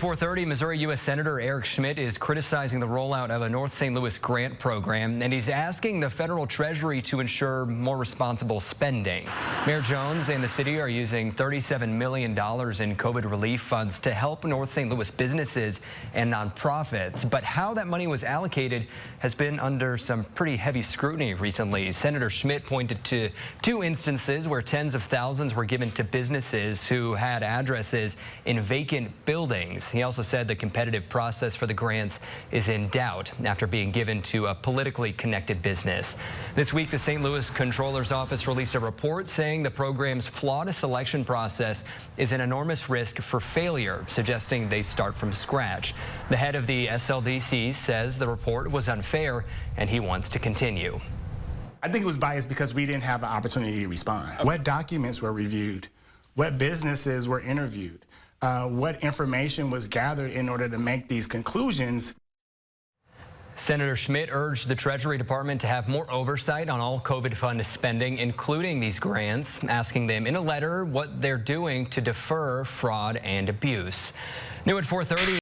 New at 4:30, Missouri U.S. Senator Eric Schmitt is criticizing the rollout of a North St. Louis grant program, and he's asking the federal treasury to ensure more responsible spending. Mayor Jones and the city are using $37 million in COVID relief funds to help North St. Louis businesses and nonprofits. But how that money was allocated has been under some pretty heavy scrutiny recently. Senator Schmitt pointed to two instances where tens of thousands were given to businesses who had addresses in vacant buildings. He also said the competitive process for the grants is in doubt after being given to a politically connected business. This week, the St. Louis Comptroller's Office released a report saying the program's flawed selection process is an enormous risk for failure, suggesting they start from scratch. The head of the SLDC says the report was unfair and he wants to continue. I think it was biased because we didn't have an opportunity to respond. What documents were reviewed? What businesses were interviewed? What information was gathered in order to make these conclusions? Senator Schmitt urged the Treasury Department to have more oversight on all COVID fund spending, including these grants, asking them in a letter what they're doing to defer fraud and abuse. New at 4:30.